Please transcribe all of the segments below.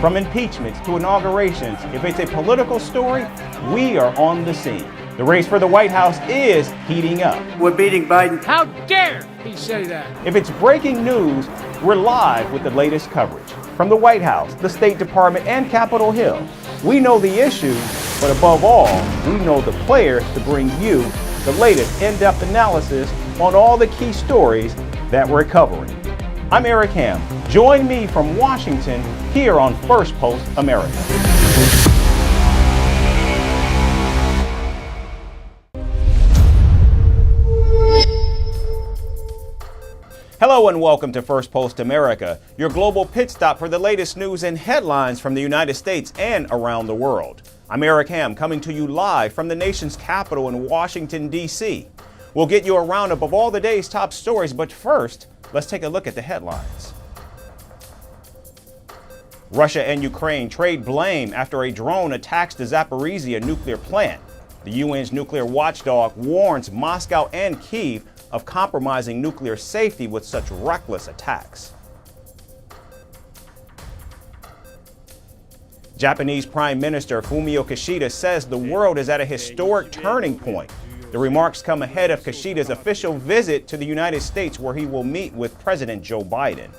From impeachments to inaugurations, if it's a political story, we are on the scene. The race for the White House is heating up. We're beating Biden. How dare he say that? If it's breaking news, we're live with the latest coverage. From the White House, the State Department, and Capitol Hill, we know the issues, but above all, we know the players to bring you the latest in-depth analysis on all the key stories that we're covering. I'm Eric Ham. Join me from Washington here on Firstpost America. Hello and welcome to Firstpost America, your global pit stop for the latest news and headlines from the United States and around the world. I'm Eric Ham, coming to you live from the nation's capital in Washington, D.C. We'll get you a roundup of all the day's top stories, but first, let's take a look at the headlines. Russia and Ukraine trade blame after a drone attacks the Zaporizhia nuclear plant. The UN's nuclear watchdog warns Moscow and Kyiv of compromising nuclear safety with such reckless attacks. Japanese Prime Minister Fumio Kishida says the world is at a historic turning point. The remarks come ahead of Kishida's official visit to the United States, where he will meet with President Joe Biden.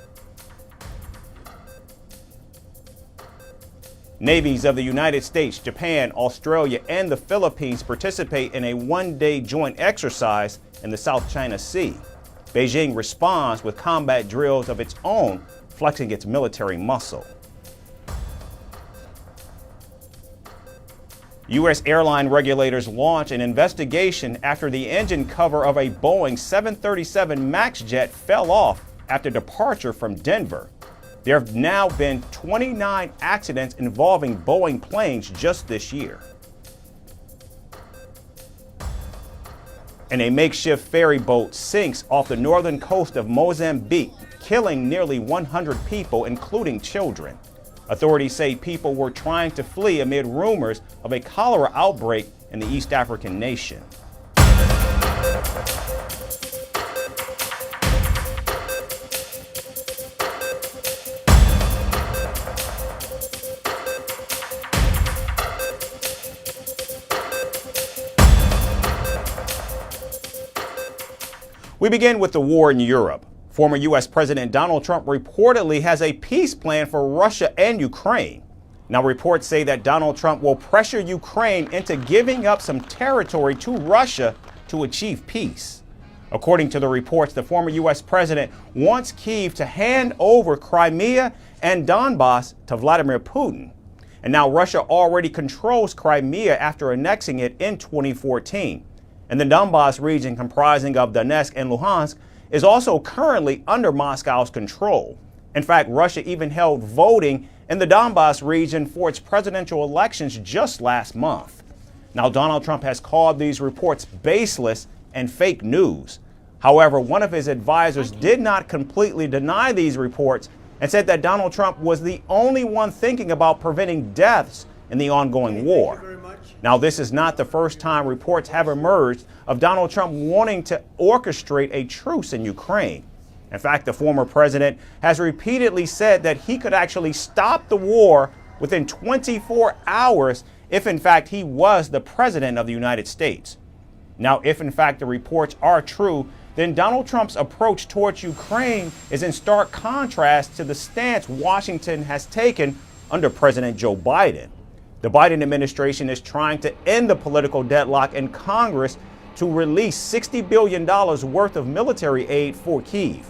Navies of the United States, Japan, Australia, and the Philippines participate in a one-day joint exercise in the South China Sea. Beijing responds with combat drills of its own, flexing its military muscle. U.S. airline regulators launch an investigation after the engine cover of a Boeing 737 MAX jet fell off after departure from Denver. There have now been 29 accidents involving Boeing planes just this year. And a makeshift ferry boat sinks off the northern coast of Mozambique, killing nearly 100 people, including children. Authorities say people were trying to flee amid rumors of a cholera outbreak in the East African nation. We begin with the war in Europe. Former U.S. President Donald Trump reportedly has a peace plan for Russia and Ukraine. Now, reports say that Donald Trump will pressure Ukraine into giving up some territory to Russia to achieve peace. According to the reports, the former U.S. president wants Kyiv to hand over Crimea and Donbas to Vladimir Putin. And now Russia already controls Crimea after annexing it in 2014. And the Donbas region, comprising of Donetsk and Luhansk, is also currently under Moscow's control. In fact, Russia even held voting in the Donbas region for its presidential elections just last month. Now, Donald Trump has called these reports baseless and fake news. However, one of his advisors did not completely deny these reports and said that Donald Trump was the only one thinking about preventing deaths in the ongoing war. Now, this is not the first time reports have emerged of Donald Trump wanting to orchestrate a truce in Ukraine. In fact, the former president has repeatedly said that he could actually stop the war within 24 hours if, in fact, he was the president of the United States. Now, if, in fact, the reports are true, then Donald Trump's approach towards Ukraine is in stark contrast to the stance Washington has taken under President Joe Biden. The Biden administration is trying to end the political deadlock in Congress to release $60 billion worth of military aid for Kyiv.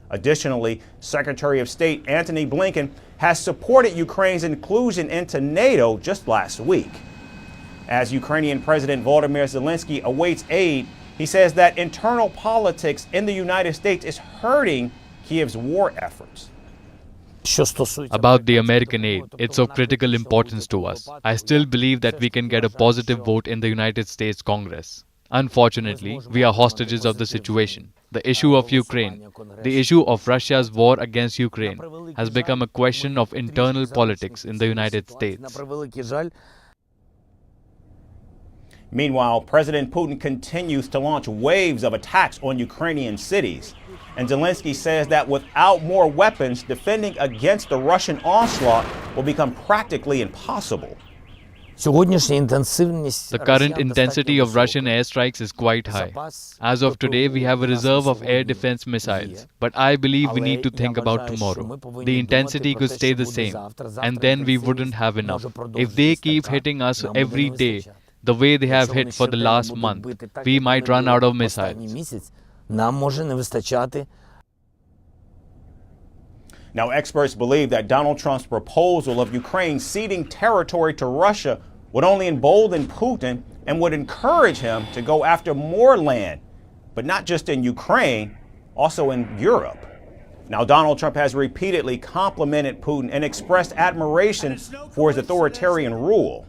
Additionally, Secretary of State Antony Blinken has supported Ukraine's inclusion into NATO just last week. As Ukrainian President Volodymyr Zelensky awaits aid, he says that internal politics in the United States is hurting Kyiv's war efforts. About the American aid, it's of critical importance to us. I still believe that we can get a positive vote in the United States Congress. Unfortunately, we are hostages of the situation. The issue of Ukraine, the issue of Russia's war against Ukraine, has become a question of internal politics in the United States. Meanwhile, President Putin continues to launch waves of attacks on Ukrainian cities. And Zelensky says that without more weapons, defending against the Russian onslaught will become practically impossible. The current intensity of Russian airstrikes is quite high. As of today, we have a reserve of air defense missiles, but I believe we need to think about tomorrow. The intensity could stay the same, and then we wouldn't have enough. If they keep hitting us every day, the way they have hit for the last month, we might run out of missiles. Now, experts believe that Donald Trump's proposal of Ukraine ceding territory to Russia would only embolden Putin and would encourage him to go after more land, but not just in Ukraine, also in Europe. Now, Donald Trump has repeatedly complimented Putin and expressed admiration for his authoritarian rule.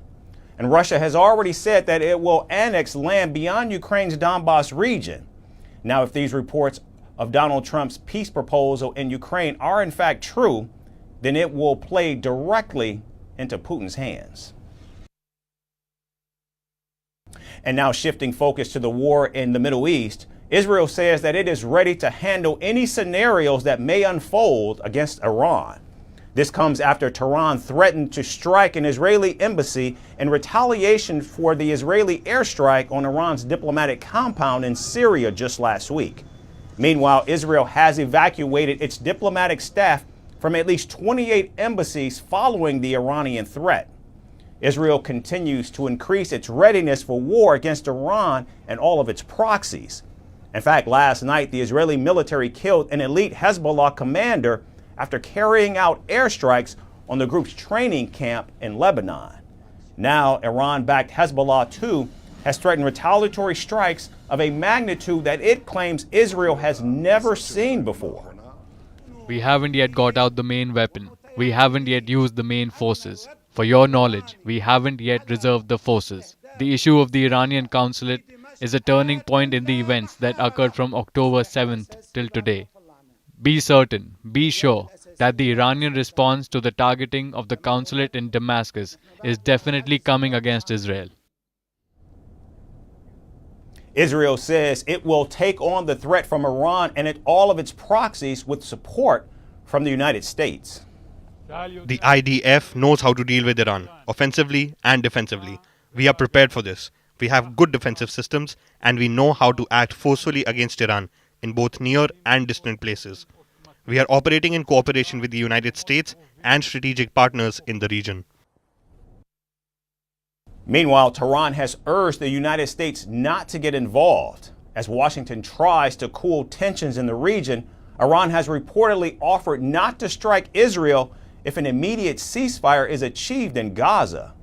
And Russia has already said that it will annex land beyond Ukraine's Donbas region. Now, if these reports of Donald Trump's peace proposal in Ukraine are in fact true, then it will play directly into Putin's hands. And now, shifting focus to the war in the Middle East, Israel says that it is ready to handle any scenarios that may unfold against Iran. This comes after Tehran threatened to strike an Israeli embassy in retaliation for the Israeli airstrike on Iran's diplomatic compound in Syria just last week. Meanwhile, Israel has evacuated its diplomatic staff from at least 28 embassies following the Iranian threat. Israel continues to increase its readiness for war against Iran and all of its proxies. In fact, last night, the Israeli military killed an elite Hezbollah commander after carrying out airstrikes on the group's training camp in Lebanon. Now, Iran-backed Hezbollah, too, has threatened retaliatory strikes of a magnitude that it claims Israel has never seen before. We haven't yet got out the main weapon. We haven't yet used the main forces. For your knowledge, we haven't yet reserved the forces. The issue of the Iranian consulate is a turning point in the events that occurred from October 7th till today. Be certain, be sure, that the Iranian response to the targeting of the consulate in Damascus is definitely coming against Israel. Israel says it will take on the threat from Iran and all of its proxies with support from the United States. The IDF knows how to deal with Iran, offensively and defensively. We are prepared for this. We have good defensive systems and we know how to act forcefully against Iran in both near and distant places. We are operating in cooperation with the United States and strategic partners in the region. Meanwhile, Tehran has urged the United States not to get involved. As Washington tries to cool tensions in the region, Iran has reportedly offered not to strike Israel if an immediate ceasefire is achieved in Gaza.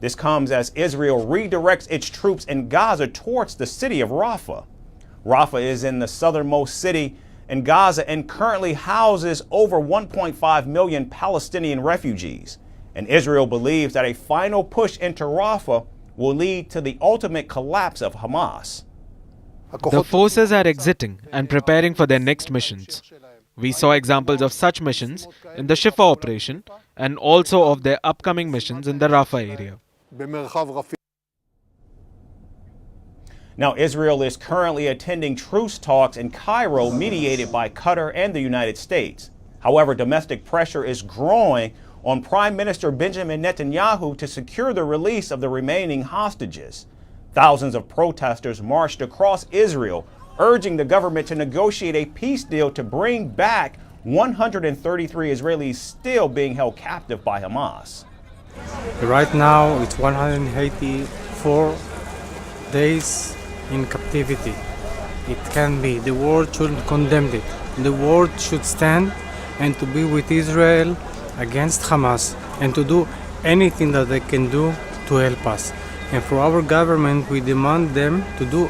This comes as Israel redirects its troops in Gaza towards the city of Rafah. Rafah is in the southernmost city in Gaza and currently houses over 1.5 million Palestinian refugees. And Israel believes that a final push into Rafah will lead to the ultimate collapse of Hamas. The forces are exiting and preparing for their next missions. We saw examples of such missions in the Shifa operation and also of their upcoming missions in the Rafah area. Now, Israel is currently attending truce talks in Cairo mediated by Qatar and the United States. However, domestic pressure is growing on Prime Minister Benjamin Netanyahu to secure the release of the remaining hostages. Thousands of protesters marched across Israel, urging the government to negotiate a peace deal to bring back 133 Israelis still being held captive by Hamas. Right now, it's 184 days in captivity. It can be. The world should condemn it. The world should stand and to be with Israel against Hamas and to do anything that they can do to help us. And for our government, we demand them to do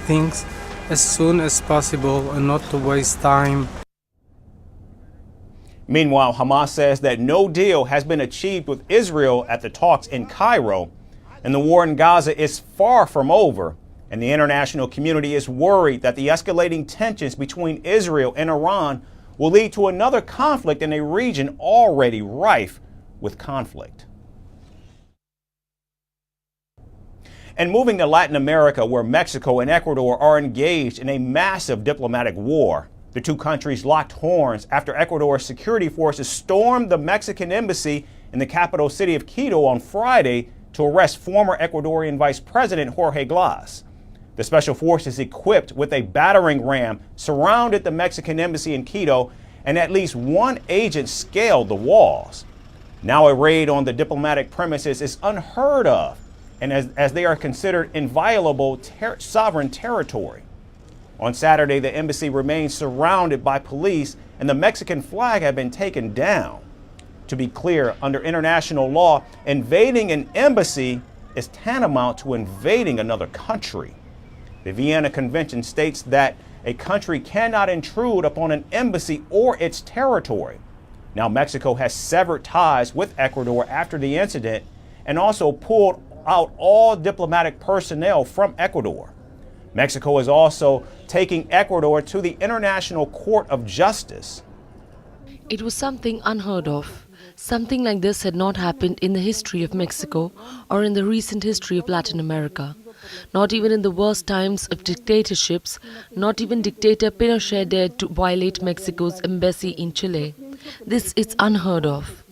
things as soon as possible and not to waste time. Meanwhile, Hamas says that no deal has been achieved with Israel at the talks in Cairo, and the war in Gaza is far from over. And the international community is worried that the escalating tensions between Israel and Iran will lead to another conflict in a region already rife with conflict. And moving to Latin America, where Mexico and Ecuador are engaged in a massive diplomatic war. The two countries locked horns after Ecuador's security forces stormed the Mexican embassy in the capital city of Quito on Friday to arrest former Ecuadorian Vice President Jorge Glass. The special forces, equipped with a battering ram, surrounded the Mexican embassy in Quito, and at least one agent scaled the walls. Now a raid on the diplomatic premises is unheard of, and as they are considered inviolable sovereign territory. On Saturday, the embassy remained surrounded by police, and the Mexican flag had been taken down. To be clear, under international law, invading an embassy is tantamount to invading another country. The Vienna Convention states that a country cannot intrude upon an embassy or its territory. Now, Mexico has severed ties with Ecuador after the incident and also pulled out all diplomatic personnel from Ecuador. Mexico is also taking Ecuador to the International Court of Justice. It was something unheard of. Something like this had not happened in the history of Mexico or in the recent history of Latin America. Not even in the worst times of dictatorships, not even dictator Pinochet dared to violate Mexico's embassy in Chile. This is unheard of.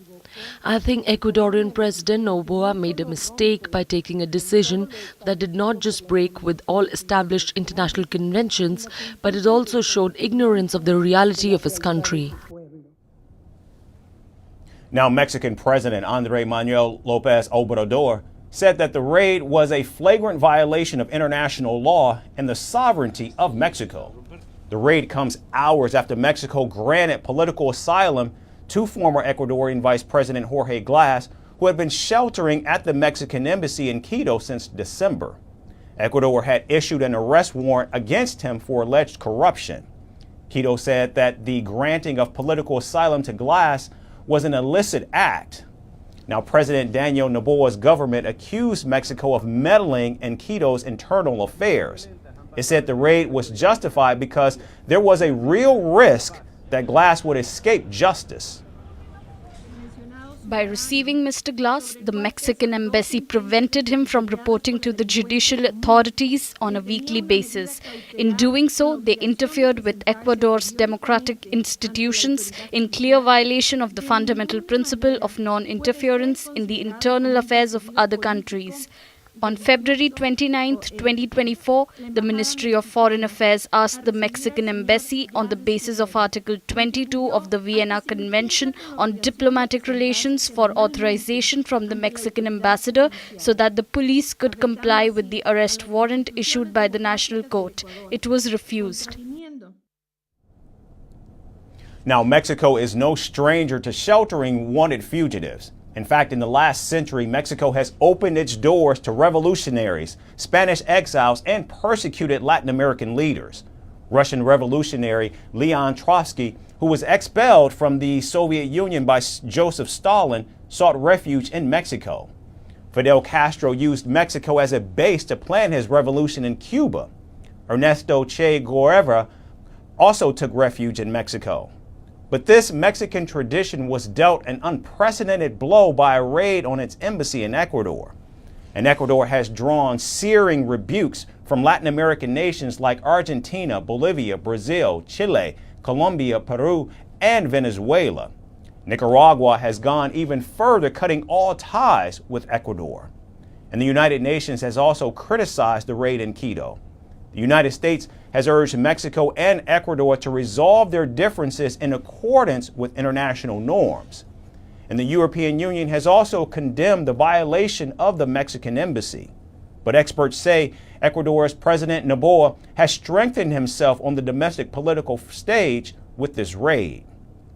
I think Ecuadorian President Noboa made a mistake by taking a decision that did not just break with all established international conventions, but it also showed ignorance of the reality of his country. Now, Mexican President Andrés Manuel López Obrador said that the raid was a flagrant violation of international law and the sovereignty of Mexico. The raid comes hours after Mexico granted political asylum to former Ecuadorian Vice President Jorge Glass, who had been sheltering at the Mexican embassy in Quito since December. Ecuador had issued an arrest warrant against him for alleged corruption. Quito said that the granting of political asylum to Glass was an illicit act. Now, President Daniel Noboa's government accused Mexico of meddling in Quito's internal affairs. It said the raid was justified because there was a real risk that Glass would escape justice. By receiving Mr. Glass, the Mexican embassy prevented him from reporting to the judicial authorities on a weekly basis. In doing so, they interfered with Ecuador's democratic institutions in clear violation of the fundamental principle of non-interference in the internal affairs of other countries. On February 29, 2024, the Ministry of Foreign Affairs asked the Mexican embassy, on the basis of Article 22 of the Vienna Convention on Diplomatic Relations, for authorization from the Mexican ambassador so that the police could comply with the arrest warrant issued by the National Court. It was refused. Now, Mexico is no stranger to sheltering wanted fugitives. In fact, in the last century, Mexico has opened its doors to revolutionaries, Spanish exiles, and persecuted Latin American leaders. Russian revolutionary Leon Trotsky, who was expelled from the Soviet Union by Joseph Stalin, sought refuge in Mexico. Fidel Castro used Mexico as a base to plan his revolution in Cuba. Ernesto Che Guevara also took refuge in Mexico. But this Mexican tradition was dealt an unprecedented blow by a raid on its embassy in Ecuador. And Ecuador has drawn searing rebukes from Latin American nations like Argentina, Bolivia, Brazil, Chile, Colombia, Peru, and Venezuela. Nicaragua has gone even further, cutting all ties with Ecuador. And the United Nations has also criticized the raid in Quito. The United States has urged Mexico and Ecuador to resolve their differences in accordance with international norms. And the European Union has also condemned the violation of the Mexican embassy. But experts say Ecuador's President Noboa has strengthened himself on the domestic political stage with this raid.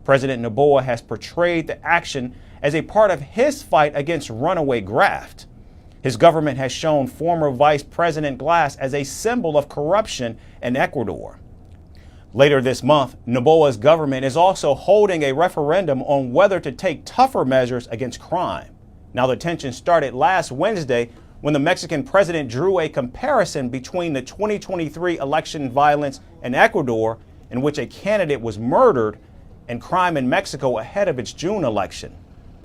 President Noboa has portrayed the action as a part of his fight against runaway graft. His government has shown former Vice President Glass as a symbol of corruption in Ecuador. Later this month, Noboa's government is also holding a referendum on whether to take tougher measures against crime. Now, the tension started last Wednesday when the Mexican president drew a comparison between the 2023 election violence in Ecuador, in which a candidate was murdered, and crime in Mexico ahead of its June election.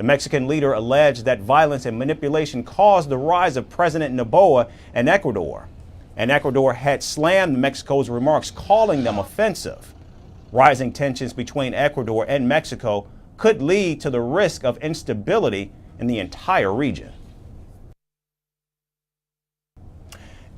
The Mexican leader alleged that violence and manipulation caused the rise of President Noboa in Ecuador. And Ecuador had slammed Mexico's remarks, calling them offensive. Rising tensions between Ecuador and Mexico could lead to the risk of instability in the entire region.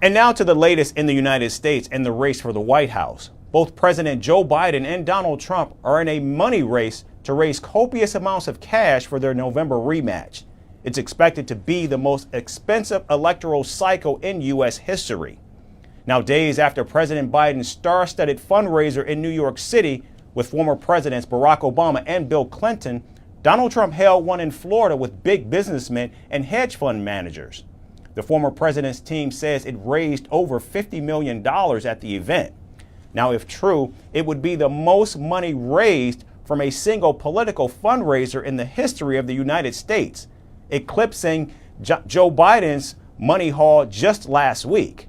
And now to the latest in the United States and the race for the White House. Both President Joe Biden and Donald Trump are in a money race to raise copious amounts of cash for their November rematch. It's expected to be the most expensive electoral cycle in U.S. history. Now, days after President Biden's star-studded fundraiser in New York City with former presidents Barack Obama and Bill Clinton, Donald Trump held one in Florida with big businessmen and hedge fund managers. The former president's team says it raised over $50 million at the event. Now, if true, it would be the most money raised from a single political fundraiser in the history of the United States, eclipsing Joe Biden's money haul just last week.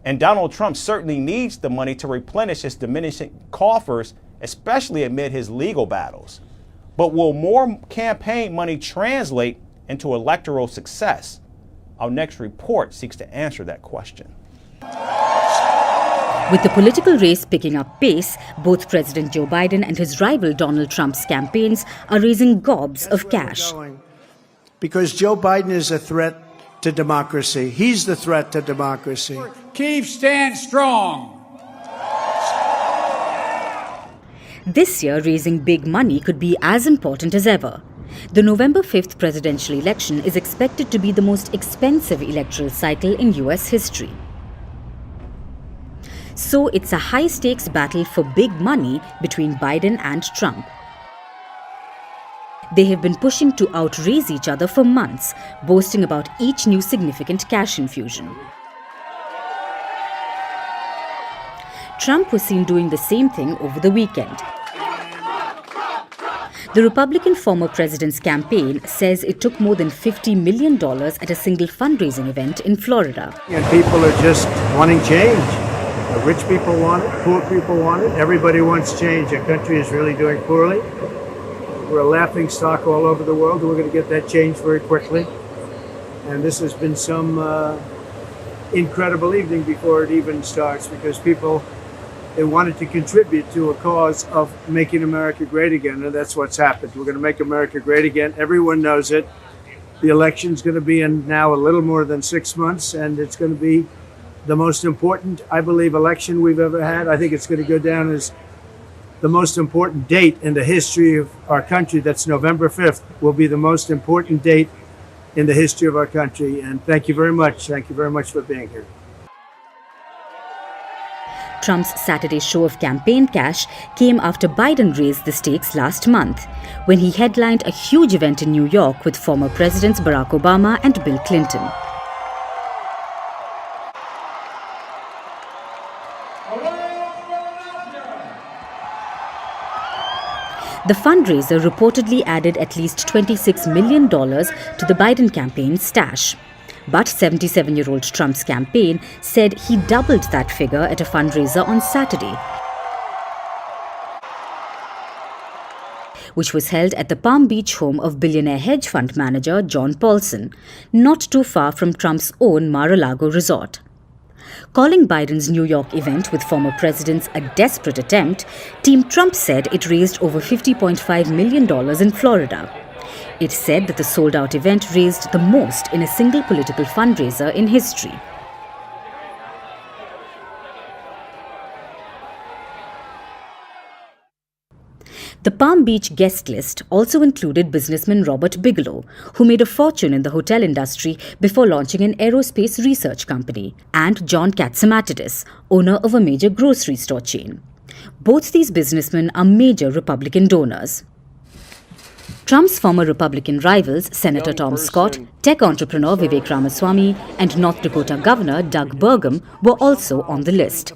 And Donald Trump certainly needs the money to replenish his diminishing coffers, especially amid his legal battles. But will more campaign money translate into electoral success? Our next report seeks to answer that question. With the political race picking up pace, both President Joe Biden and his rival Donald Trump's campaigns are raising gobs of cash. Because Joe Biden is a threat to democracy. He's the threat to democracy. Kyiv stands strong. This year, raising big money could be as important as ever. The November 5th presidential election is expected to be the most expensive electoral cycle in US history. So it's a high-stakes battle for big money between Biden and Trump. They have been pushing to outraise each other for months, boasting about each new significant cash infusion. Trump was seen doing the same thing over the weekend. The Republican former president's campaign says it took more than $50 million at a single fundraising event in Florida. And people are just wanting change. The rich people want it, poor people want it, everybody wants change. Our country is really doing poorly. We're a laughing stock all over the world, and we're going to get that change very quickly. And this has been some incredible evening before it even starts, because people, they wanted to contribute to a cause of making America great again, and that's what's happened. We're going to make America great again. Everyone knows it. The election's going to be in now a little more than 6 months, and it's going to be the most important, I believe, election we've ever had. I think it's going to go down as the most important date in the history of our country. That's November 5th, will be the most important date in the history of our country. And thank you very much. Thank you very much for being here. Trump's Saturday show of campaign cash came after Biden raised the stakes last month, when he headlined a huge event in New York with former presidents Barack Obama and Bill Clinton. The fundraiser reportedly added at least $26 million to the Biden campaign's stash. But 77-year-old Trump's campaign said he doubled that figure at a fundraiser on Saturday, which was held at the Palm Beach home of billionaire hedge fund manager John Paulson, not too far from Trump's own Mar-a-Lago resort. Calling Biden's New York event with former presidents a desperate attempt, Team Trump said it raised over $50.5 million in Florida. It said that the sold-out event raised the most in a single political fundraiser in history. The Palm Beach guest list also included businessman Robert Bigelow, who made a fortune in the hotel industry before launching an aerospace research company, and John Katzimatidis, owner of a major grocery store chain. Both these businessmen are major Republican donors. Trump's former Republican rivals, Senator Tom Scott, tech entrepreneur Vivek Ramaswamy, and North Dakota Governor Doug Burgum were also on the list.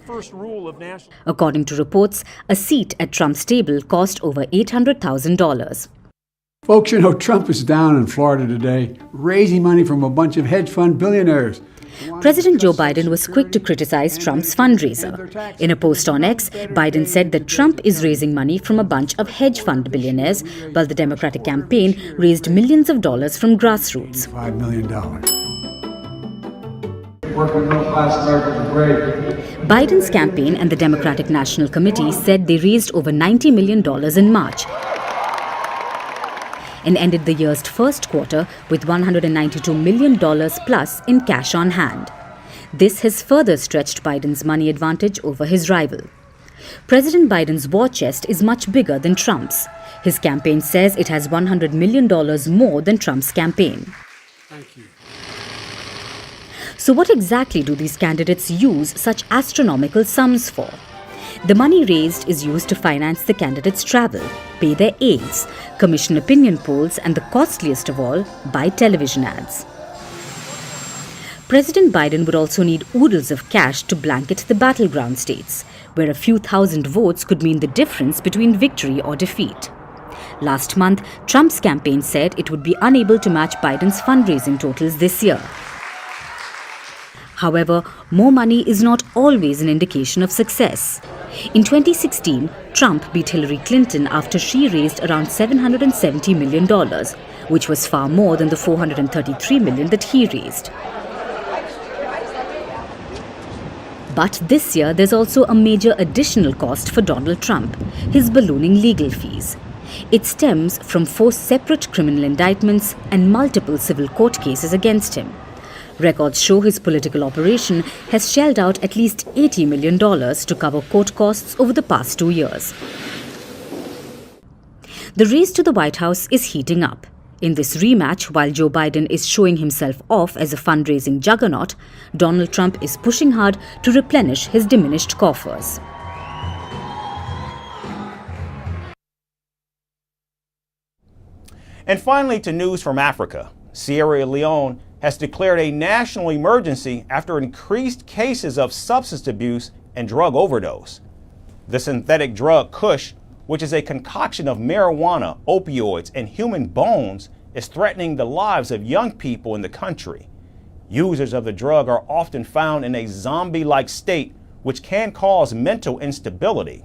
According to reports, a seat at Trump's table cost over $800,000. Folks, you know, Trump is down in Florida today, raising money from a bunch of hedge fund billionaires. President Joe Biden was quick to criticize Trump's fundraiser. In a post on X, Biden said that Trump is raising money from a bunch of hedge fund billionaires, while the Democratic campaign raised millions of dollars from grassroots. $5 million. Working middle-class Americans are great. Biden's campaign and the Democratic National Committee said they raised over $90 million in March and ended the year's first quarter with $192 million plus in cash on hand. This has further stretched Biden's money advantage over his rival. President Biden's war chest is much bigger than Trump's. His campaign says it has $100 million more than Trump's campaign. Thank you. So what exactly do these candidates use such astronomical sums for? The money raised is used to finance the candidates' travel, pay their aides, commission opinion polls, and the costliest of all, buy television ads. President Biden would also need oodles of cash to blanket the battleground states, where a few thousand votes could mean the difference between victory or defeat. Last month, Trump's campaign said it would be unable to match Biden's fundraising totals this year. However, more money is not always an indication of success. In 2016, Trump beat Hillary Clinton after she raised around $770 million, which was far more than the $433 million that he raised. But this year, there's also a major additional cost for Donald Trump, his ballooning legal fees. It stems from 4 separate criminal indictments and multiple civil court cases against him. Records show his political operation has shelled out at least $80 million to cover court costs over the past 2 years. The race to the White House is heating up. In this rematch, while Joe Biden is showing himself off as a fundraising juggernaut, Donald Trump is pushing hard to replenish his diminished coffers. And finally, to news from Africa. Sierra Leone has declared a national emergency after increased cases of substance abuse and drug overdose. The synthetic drug Kush, which is a concoction of marijuana, opioids, and human bones, is threatening the lives of young people in the country. Users of the drug are often found in a zombie-like state, which can cause mental instability.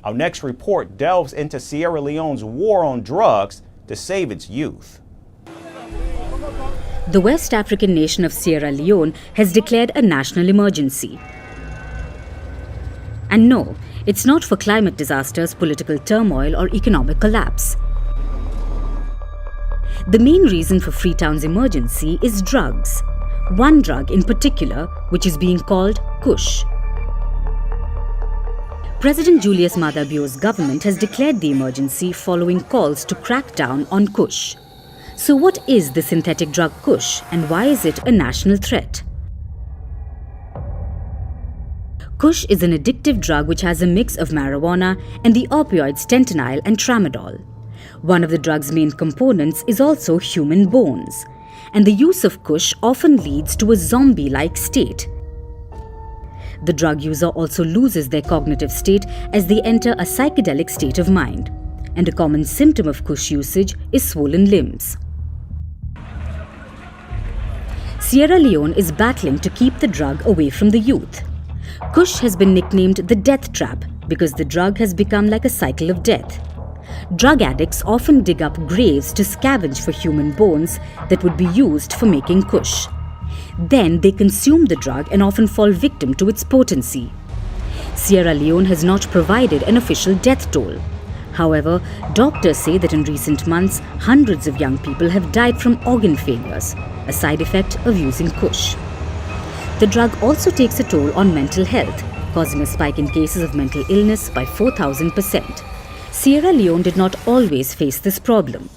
Our next report delves into Sierra Leone's war on drugs to save its youth. The West African nation of Sierra Leone has declared a national emergency. And no, it's not for climate disasters, political turmoil, or economic collapse. The main reason for Freetown's emergency is drugs. One drug in particular, which is being called Kush. President Julius Maada Bio's government has declared the emergency following calls to crack down on Kush. So what is the synthetic drug Kush and why is it a national threat? Kush is an addictive drug which has a mix of marijuana and the opioids fentanyl and tramadol. One of the drug's main components is also human bones, and the use of Kush often leads to a zombie-like state. The drug user also loses their cognitive state as they enter a psychedelic state of mind, and a common symptom of Kush usage is swollen limbs. Sierra Leone is battling to keep the drug away from the youth. Kush has been nicknamed the death trap because the drug has become like a cycle of death. Drug addicts often dig up graves to scavenge for human bones that would be used for making Kush. Then they consume the drug and often fall victim to its potency. Sierra Leone has not provided an official death toll. However, doctors say that in recent months, hundreds of young people have died from organ failures, a side effect of using Kush. The drug also takes a toll on mental health, causing a spike in cases of mental illness by 4,000%. Sierra Leone did not always face this problem.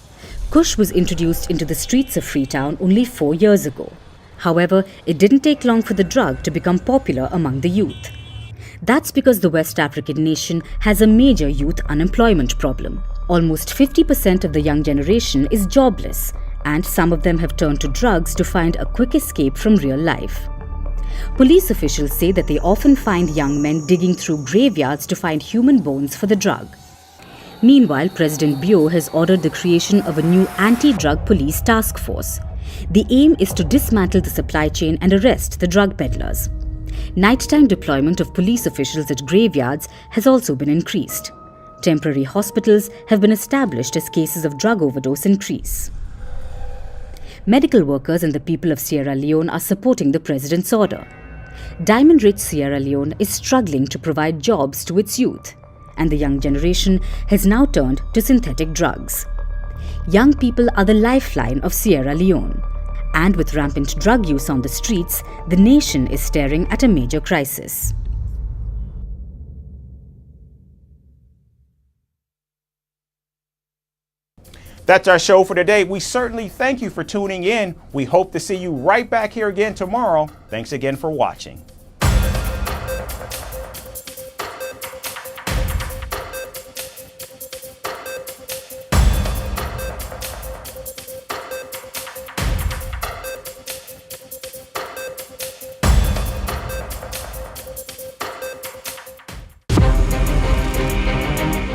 Kush was introduced into the streets of Freetown only 4 years ago. However, it didn't take long for the drug to become popular among the youth. That's because the West African nation has a major youth unemployment problem. Almost 50% of the young generation is jobless, and some of them have turned to drugs to find a quick escape from real life. Police officials say that they often find young men digging through graveyards to find human bones for the drug. Meanwhile, President Bio has ordered the creation of a new anti-drug police task force. The aim is to dismantle the supply chain and arrest the drug peddlers. Nighttime deployment of police officials at graveyards has also been increased. Temporary hospitals have been established as cases of drug overdose increase. Medical workers and the people of Sierra Leone are supporting the president's order. Diamond-rich Sierra Leone is struggling to provide jobs to its youth, and the young generation has now turned to synthetic drugs. Young people are the lifeline of Sierra Leone, and with rampant drug use on the streets, the nation is staring at a major crisis. That's our show for today. We certainly thank you for tuning in. We hope to see you right back here again tomorrow. Thanks again for watching.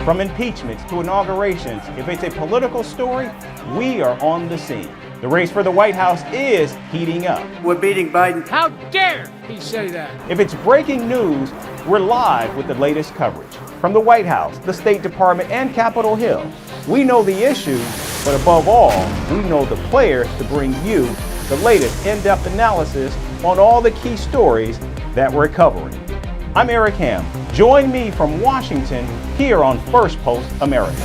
From impeachments to inaugurations, if it's a political story, we are on the scene. The race for the White House is heating up. We're beating Biden. How dare he say that? If it's breaking news, we're live with the latest coverage. From the White House, the State Department, and Capitol Hill, we know the issues, but above all, we know the players to bring you the latest in-depth analysis on all the key stories that we're covering. I'm Eric Ham. Join me from Washington here on Firstpost America.